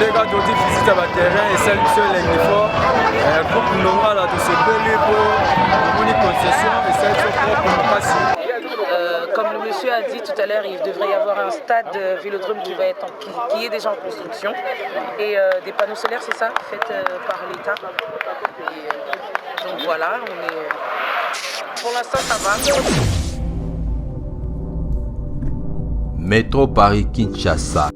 Ndeka toti visite à terrain et celle sur l'effort. Groupe normal à tous ces belles pour une concession et celle sur propre passé. Comme le monsieur a dit tout à l'heure, il devrait y avoir un stade vélodrome qui est déjà en construction et des panneaux solaires, c'est ça, fait par l'État. Donc voilà, pour l'instant ça va. Métro Paris-Kinshasa.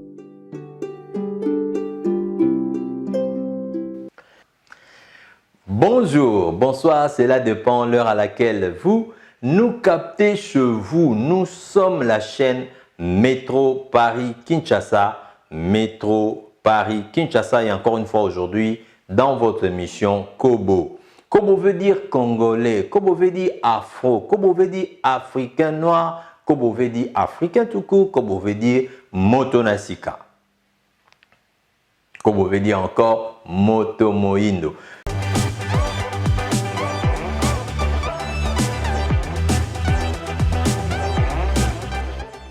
Bonjour, bonsoir, cela dépend l'heure à laquelle vous nous captez chez vous. Nous sommes la chaîne Métro Paris-Kinshasa. Métro Paris-Kinshasa et encore une fois aujourd'hui dans votre émission Kobo. Kobo veut dire congolais, Kobo veut dire afro, Kobo veut dire africain noir, Kobo veut dire africain tout court, Kobo veut dire motonasika. Kobo veut dire encore motomoindo.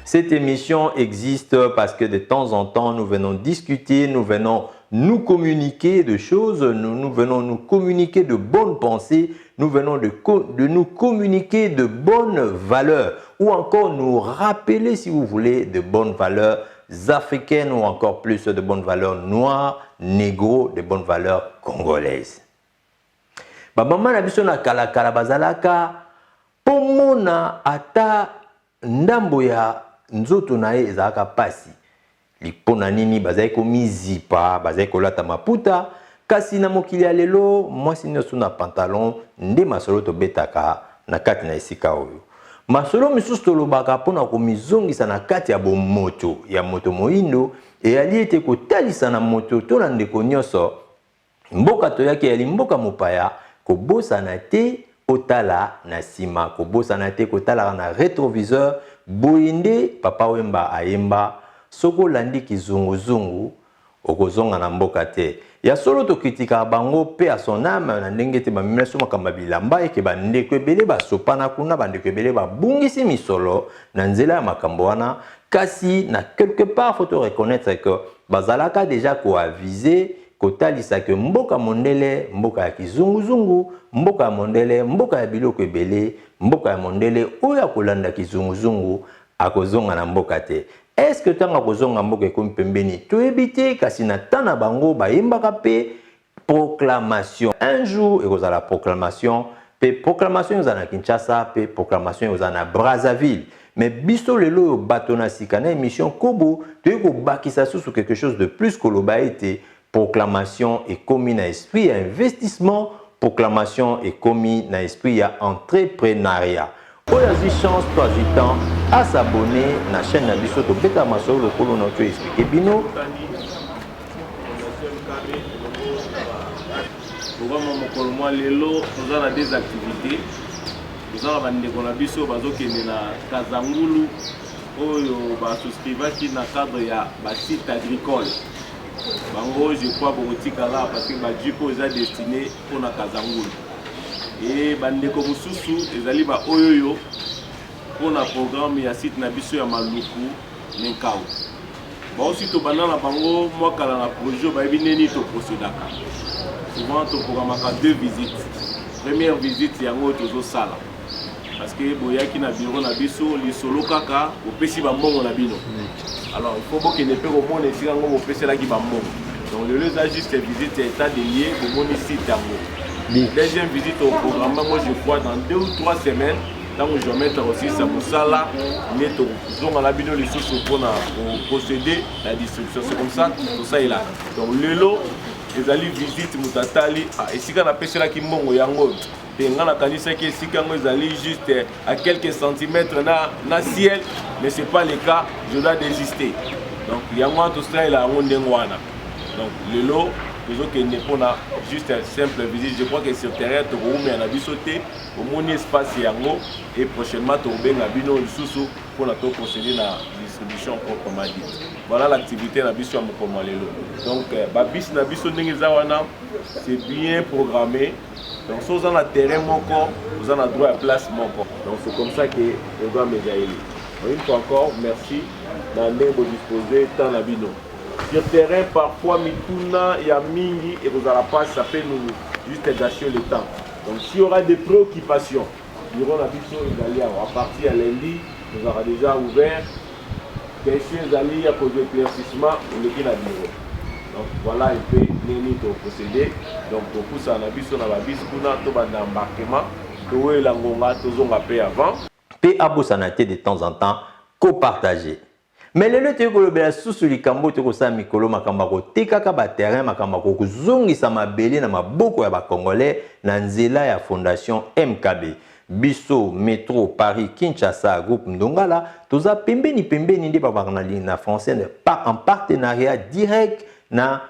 Cette émission existe parce que de temps en temps, nous venons discuter, nous venons nous communiquer de choses, nous venons nous communiquer de bonnes pensées, nous venons de nous communiquer de bonnes valeurs ou encore nous rappeler, si vous voulez, de bonnes valeurs africaines ou encore plus de bonnes valeurs noires, négro, de bonnes valeurs congolaises. Maman na biso na kala kala bazalaka pomona ata ndambo ya nzoto na ye ezalaka pasi lipona nini bazali komizipa bazali kolata maputa kasi na mokili ya lelo mwasi nyonso na pantalon nde masolo tobetaka na kati na esika oyo masolo misusu tolobaka mpona komizongisa na kati ya bomoto ya moto moindo eyali ete kotalisa na moto to na ndeko nyonso mboka toyaki yali mboka mopaya kobosana te otala na sima kobosana te kotalaka na rétroviseur boyende papa wemba ayemba soko landi kizunguzungu okozonga na mboka te ya solo to kritika bango pe a son âme na ndenge te bamimela so makamba bilamba eke bandeko ebele basopana kuna bandeko ebele babungisi misolo na nzela ya makambo wana kasi na quelque part faut reconnaître que bazalaka déjà koaviser kotalisa ke mboka mondele mboka ya kizunguzungu mboka ya mondele mboka ya biloko ebele mboka ya mondele oyo akolanda kizunguzungu akozonga na mboka te. Est-ce que tanga kozonga mboka ekomi pembeni toyebi te kasi na tana bango bayembaka pe proclamation un jour ekozala proclamation pe proclamation ezala na Kinshasa pe proclamation ezala na Brazzaville mais biso lelo oyo bato na sika na émission Kobo toyei kobakisa susu quelque chose de plus koloba ete proclamation et commis na esprit à investissement, proclamation et commis na esprit à entrepreneuriat. Oyazi chance, toi du temps à s'abonner à la chaîne Nabiso to beta maso le kolo na tu expliquer bino. Programme mokolmo lelo nous avons des activités. Nous avons bandeko na biso bazokende na Kazangulu oyo ba souscriva qui na cadre ya ba site agricole. Bango, je crois bokotikala parce que badjiko eza destiné pour na Kazangulu. Et bandeko mususu ezali ba oyoyo pour na programme ya site na biso ya Maluku Nenkao. Ba aussi to banana bango moi kala na projet ba ebineni to procédaka. Souvent to programmaka 2 visites. Première visite yango tozo sala. Parce que boyaki na bureau na biso li solo kaka opesi ba mbongo na bino. Alors il faut qu'il ne peut au monde ici on peut là qui va mourir. Donc le lieu juste visite état de lié au monde ici tango. Deuxième visite au programme moi je crois dans 2 ou 3 semaines donc je vais mettre aussi ça pour ça là neto donc à la bino les sous pour procéder la distribution c'est comme ça tout ça est là. Donc le lot les allées visite mutatali et si quand la pêche là qui mongo yango et on a kanisa que si quand ils allaient juste à quelques centimètres na ciel mais c'est pas le cas je dois désister donc il y a moi tout ça il a un ndengwana donc le lot toujours que n'est pas juste un simple visite je crois que sur terrain tu vas mais on a vu sauter au mon espace yango et prochainement tu vas bien bino sous pour la procéder la distribution proprement dit voilà l'activité na biso ya mokoma lelo donc babis na biso ndenge zawana c'est bien programmé. Donc, si vous avez un terrain, vous avez droit à place. Donc, c'est comme ça que on doit me gagner. Une fois encore, merci. Dans le disposer, tant la bino. sur terrain parfois mituna ya mingi et vous allez pas ça peut nous juste gâcher le temps. Donc s'il y aura des préoccupations, nous aurons la vision à partir à lundi, nous aurons déjà ouvert questions alliées à cause de l'éclaircissement ou le bureau. Donc voilà un peu nini to procédé. Donc pour ça on a vu sur la bise kuna to ba embarquement to la ngonga to zonga pe avant. Pe abosanate de temps en temps co-partager. Mais le lieu que le sous likambo to ko sa mikolo makamba ko tekaka ba terrain makamba ko kuzongisa mabele na maboko ya ba congolais na nzela ya fondation MKB. Biso Métro Paris Kinshasa groupe Ndongala toza pembeni nde ba na français en partenariat direct na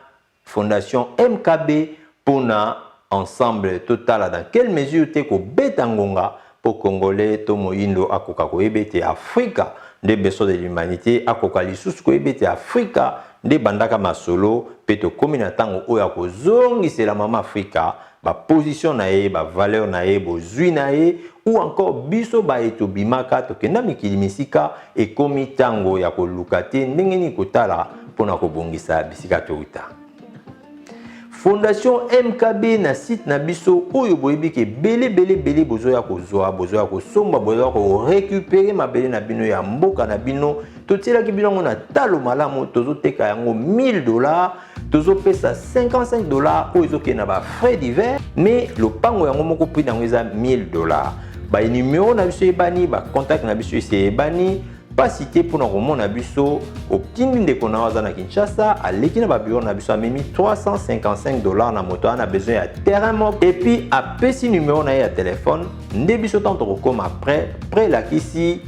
fondation MKB pour na ensemble total dans quelle mesure te ko betangonga pour congolais to moindo akoka ko ebete Afrika des besoins de l'humanité akoka lisusu ko ebete Afrika de bandaka masolo peto communatango oya ko zongisela mama Afrika ba position na ye ba valeur na ye bozui na ye ou encore biso ba eto bimaka to kenda mikili misika e komitango ya ko lukate ndenge ni kotala pona ko bongisa bisika touta. Fondation MKB na site na biso oyo boyebi ke bele bozoya ko zoa bozoya ko somba bozoya ko récupérer mabele na bino ya mboka na bino totela ki bino na talo malamu tozo teka yango $1000 tozo pesa $55 oyo zoke na ba frais divers mais le pango yango moko prix nango eza $1000 ba numéro na biso ebani ba contact na biso ebani pas cité pour nous remonter à biso au Kindi de Konawaza na Kinshasa à l'équipe na bureau na biso a mis $355 na moto on a besoin à terrain et puis à petit numéro na ya téléphone nde biso tant to comme après la kisi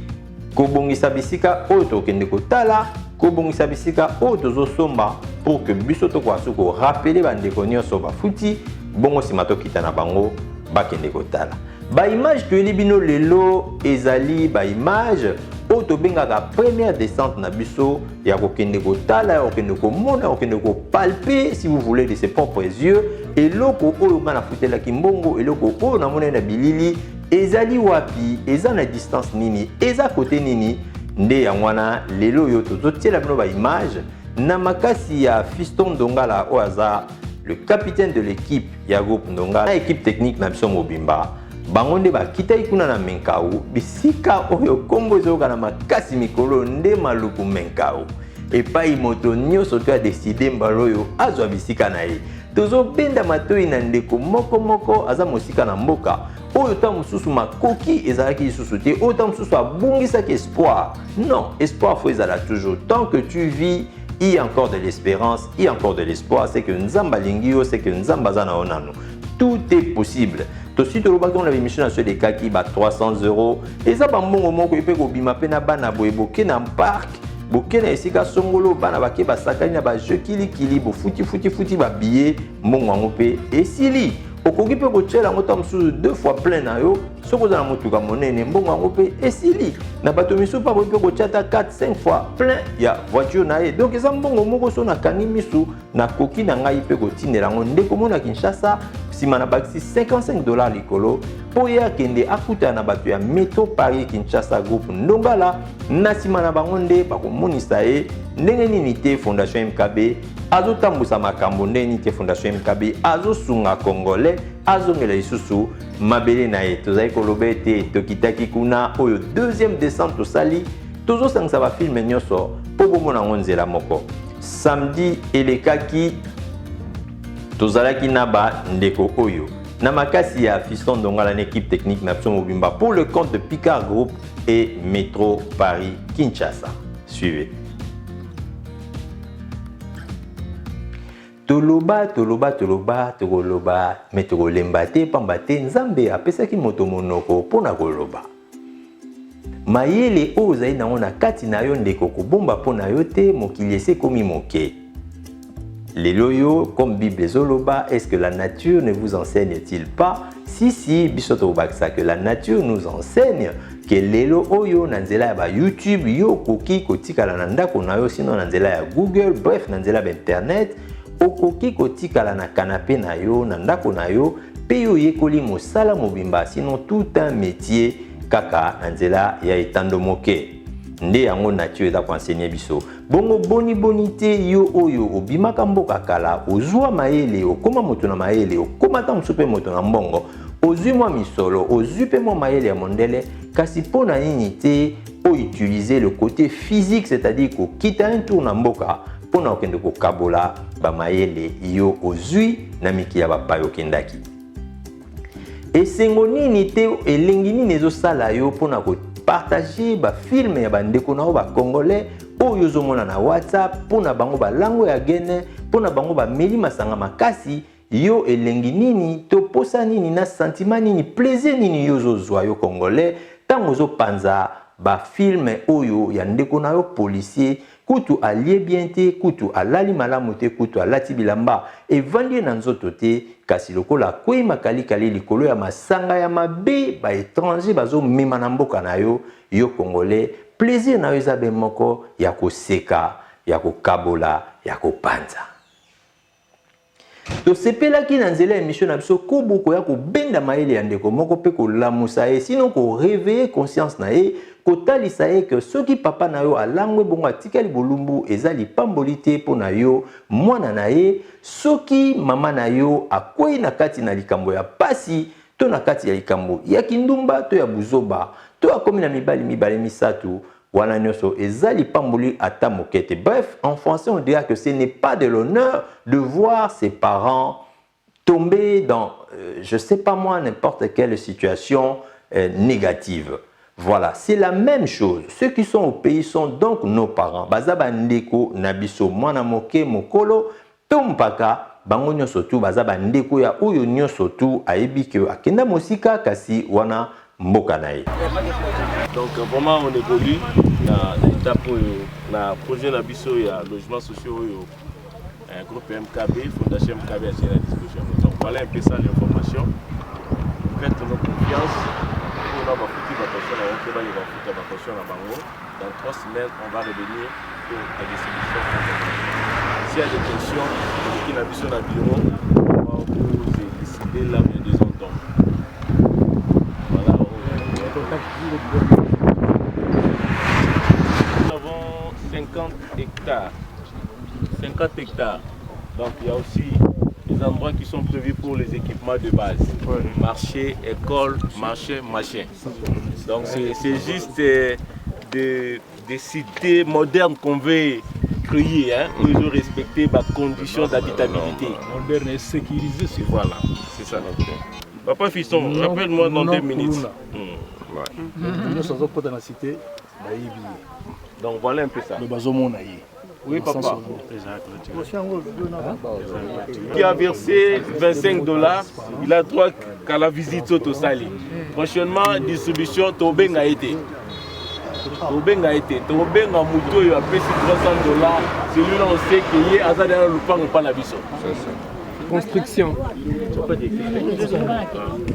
ko bongisa bisika o to kende ko tala ko bongisa bisika o to zo somba pour que biso to kwa suko rappeler bande ko nyonso ba futi bongo simato kita na bango ba kende ko tala ba image to libino lelo ezali ba image oto bengaka première descente na biso ya kokende kotala ya kokende komona kokende kopalper si vous voulez de ses propres yeux eloko oyo ngana futela kimbongo eloko oyo na mona na bilili ezali wapi eza na distance nini eza côté nini nde ya mwana lelo yo tozotiela bino ba image na makasi ya Fiston Ndongala oaza le capitaine de l'équipe ya groupe Ndongala équipe technique na biso mobimba bangonde bakita ikuna na Menkau bisika oyo kombo zoka na makasi mikolo nde maluku Menkau epai moto nyonso to a décidé mbaloyo azwa bisika na ye tozo benda matoi na ndeko moko aza mosika na mboka oyo ta mususu makoki ezalaki lisusu te oyo ta mususu abungisaki espoir non espoir faut ezala toujours tant que tu vis il y a encore de l'espérance il y a encore de l'espoir c'est que nzamba lingio c'est que nzamba za na onano tout est possible. Tosi to lobaki on avait mission na sur des kaki ba €300 et ça ba mbongo moko epe ko bima pe na bana boyeboke na parc boke na esika songolo bana bake ba sakani na ba jeu kili bo futi ba billet mbongo ngo pe esili okoki pe ko tshela ngo ta msusu 2 fois plein na yo soko za na motuka monene mbongo ngo pe esili na bato misu pa pe ko tshata 4-5 fois plein ya voiture na ye donc eza mbongo moko so na kangi misu na koki na ngai pe ko tinela ngo ndeko mona Kinshasa sima na bakisi $55 likolo po ya kende akuta na bato ya Métro Paris Kinshasa groupe Ndongala na sima na bango nde bakomonisa ye ndenge nini te fondation MKB azotambusa makambo ndenge nini te fondation MKB azosunga congolais azongela lisusu mabele na ye tozali koloba ete tokitaki kuna oyo deuxième descente tosali tozosangisa bafilme nyonso po bomona ngo nzela moko samedi elekaki tozalaki na ba ndeko oyo na makasi ya Fiston Ndongala na équipe technique na biso mobimba pour le compte de Picard Group et Métro Paris Kinshasa. Suivez. Toloba mais tokolemba te pamba te nzambe apesaki moto monoko mpona koloba mayele oyo ozali nango na kati na yo ndeko kobomba mpona yo te mokili esi ekomi moke lelo yo comme Bible ezoloba est-ce que la nature ne vous enseigne-t-il pas si biso tokobakisa que la nature nous enseigne que lelo oyo na nzela ya ba YouTube yo koki kotikala na ndako na yo sino na nzela ya Google bref na nzela ya internet okoki kotikala na canapé na yo na ndako na yo pe yo yekoli mosala mobimba sinon tout un métier kaka na nzela ya etando moke nde yango nature eza koenseigner biso bongo bonité yo oyo obimaka mboka kala ozwa mayele okoma moto na mayele okoma ta mosusu mpe moto na mbongo ozwi mwa misolo ozwi mpe mwa mayele ya mondele kasi mpo na nini te utiliser le côté physique c'est-à-dire kokita un tour na mboka mpo na okende kokabola bamayele yo ozwi na mikili ya bapaya okendaki esengo nini te elengi nini ezosala yo mpo na kopartage bafilme ya bandeko na yo bacongolais oyo ozomona na whatsapp mpo na bango balango ya gene mpo na bango bameli masanga makasi yo elengi nini to posa nini na sentiment nini plaisir nini yo ozozwa yo congolais ntango ozopanza bafilme oyo ya ndeko na yo policier kutu alie bien te kutu alali malamu te kutu alati bilamba evandi na nzoto te kasi lokola kwei makalikali likolo ya masanga ya mabe baétranger bazomema na mboka na yo yo congolais plaisir na yo eza be moko ya koseka ya kokabola ya kopanza tosepelaki na nzela ya émission na biso kubu koya kobenda mayele ya ndeko moko mpe kolamusa ye sino koréveiller conscience na ye kotalisa ye ke soki papa na yo alangwe bongo atikali bolumbu eza lipamboli te mpo na yo mwana na ye soki mama na yo akwei na kati na likambo ya pasi to na kati ya likambo ya kindumba to ya buzoba to akomi na mibale misatu wana nyonso eza lipamboli ata mokete. Bref, en français on dirait que ce n'est pas de l'honneur de voir ses parents tomber dans je sais pas moi n'importe quelle situation négative. Voilà, c'est la même chose. Ceux qui sont au pays sont donc nos parents. Bazaba ndeko nabiso mwana moke mokolo tompaka bango nyonso tu bazaba ndeko ya oyo nyonso tu ayebi ke akenda mosika kasi wana mboka na ye. Donc vraiment on évolue na étape na projet na biso ya logement sociaux oyo groupe MKB fondation MKB à la disposition. Donc voilà un peu ça l'information. Faites-nous confiance. Dans 3 semaines, on va revenir pour la distribution. S'il y a des questions, qui n'a vu sur le bureau, on va vous décider là où il y a des ondes. Voilà. Nous avons 50 hectares. 50 hectares. Donc il y a aussi des endroits qui sont prévus pour les équipements de base. Marché, école, marché, machin. Donc c'est juste des cités modernes qu'on veut créer, hein, où ils ont respecté les conditions d'habitabilité. Moderne et sécurisé. Voilà, c'est ça. Papa Fiston, rappelle-moi dans 2 minutes. Nous sommes dans la cité. Donc voilà un peu ça. Oui, papa. Qui a versé $25, il a droit qu'à la visite au Sali. Prochainement, distribution, Tobenga a été. Tobenga a été. Tobenga Mouto, il a payé $300. Celui-là, on sait qu'il y a Azadana Lupang ou pas la vision. Construction.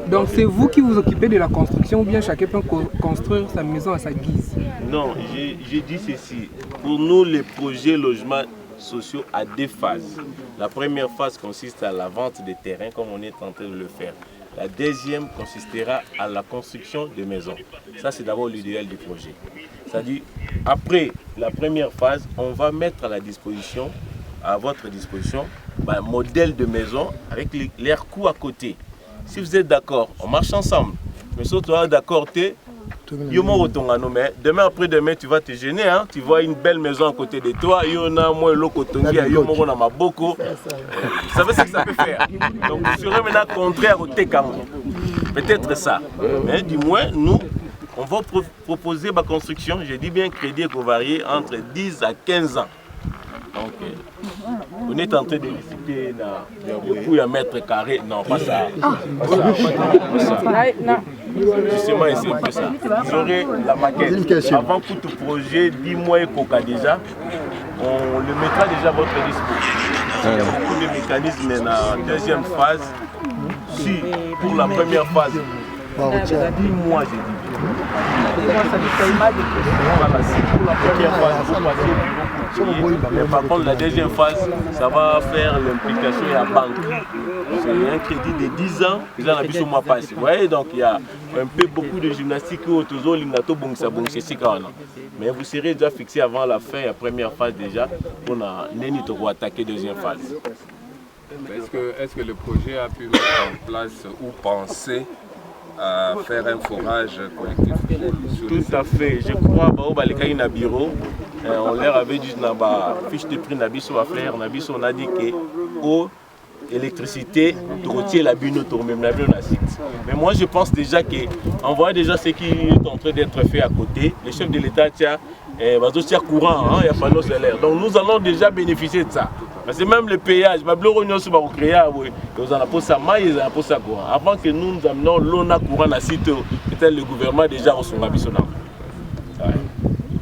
Donc c'est vous qui vous occupez de la construction ou bien chacun peut construire sa maison à sa guise? Non, j'ai dit ceci. Pour nous, les projets logements sociaux à 2 phases. La première phase consiste à la vente des terrains comme on est en train de le faire. La deuxième consistera à la construction de maisons. Ça, c'est d'abord l'idéal du projet. C'est-à-dire, après la première phase, on va mettre à la disposition, à votre disposition, un modèle de maison avec l'air coût à côté. Si vous êtes d'accord, on marche ensemble. Mais si tu es d'accord, demain après-demain, tu vas te gêner. Hein? Tu vois une belle maison à côté de toi. Vous savez ce que ça peut faire. Donc vous serez maintenant contraire au Tekamou. Peut-être ça. Mais du moins, nous, on va proposer ma construction. Je dis bien crédit varié entre 10 à 15 ans. Donc, on est en train de liciter beaucoup à mètres carrés. Non, pas ça. Justement, c'est un peu ça. Vous aurez la maquette. Avant tout projet, 10 mois et coca déjà, on le mettra déjà à votre disposition. Il y a beaucoup de mécanismes dans la deuxième phase. Si pour la première phase, 10 mois, j'ai dit. Voilà, c'est pour la première phase, vous passez au bureau pour payer. Mais par contre, la deuxième phase, ça va faire l'implication à la banque. C'est un crédit de 10 ans, ils ont habitué à passer. Vous voyez, donc il y a un peu beaucoup de gymnastique autour l'imnato mais vous serez déjà fixé avant la fin, la première phase déjà, pour attaquer la deuxième phase. Est-ce que le projet a pu mettre en place ou penser à faire un forage collectif? Tout à fait. Je crois que dans bureau, on leur avait dit dans la fiche de prix on a dit que eau, électricité, routier, la bune, mais moi je pense déjà qu'on voit déjà ce qui est en train d'être fait à côté. Le chef de l'État tient courant, il n'y a pas de salaire. Donc nous allons déjà bénéficier de ça. Parce que même le péage, avant que nous amenons l'eau courant dans le site, le gouvernement déjà reçu la mission.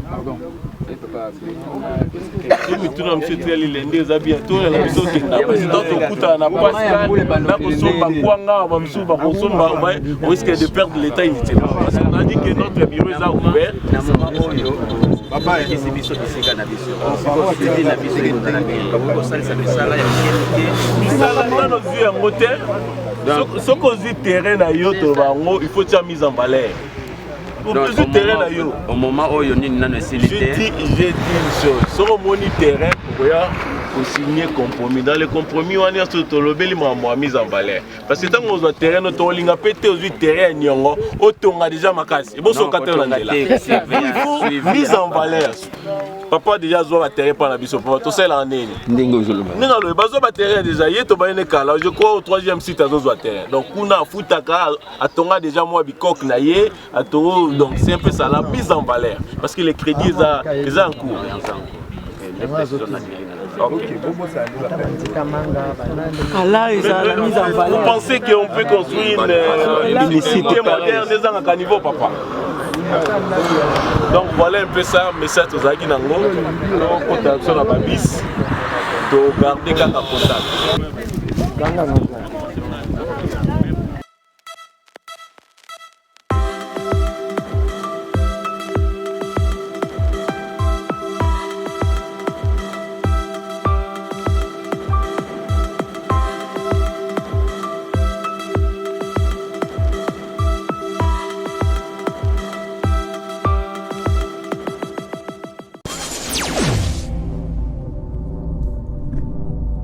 Pardon. On risque de perdre l'État inutilement. Parce qu'on a dit que notre bureau est ouvert. Ce qu'on dit terrain, il faut une mise en valeur. Au moment où il y a une j'ai dit une chose. Si on a un terrain, pour signer compromis. Dans le compromis, on a mise en valeur. Parce que quand on a un terrain, on a pété au terrain, on a déjà ma casse. Il faut mise en valeur. Papa déjà a terrain par la biso. Papa, tout ça là en est. Non, terrain déjà. Je crois au troisième site à terrain. Donc, on a foutaka, à déjà moi bikok naïe, donc c'est un peu ça, la mise en valeur. Parce que les crédits, ils ont en cours. Vous pensez qu'on peut construire une cité moderne à niveau, papa? Donc voilà un peu ça, mais ça, tout ça qui est dans la bis, de garder quand contact.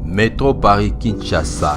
Métro Paris Kinshasa.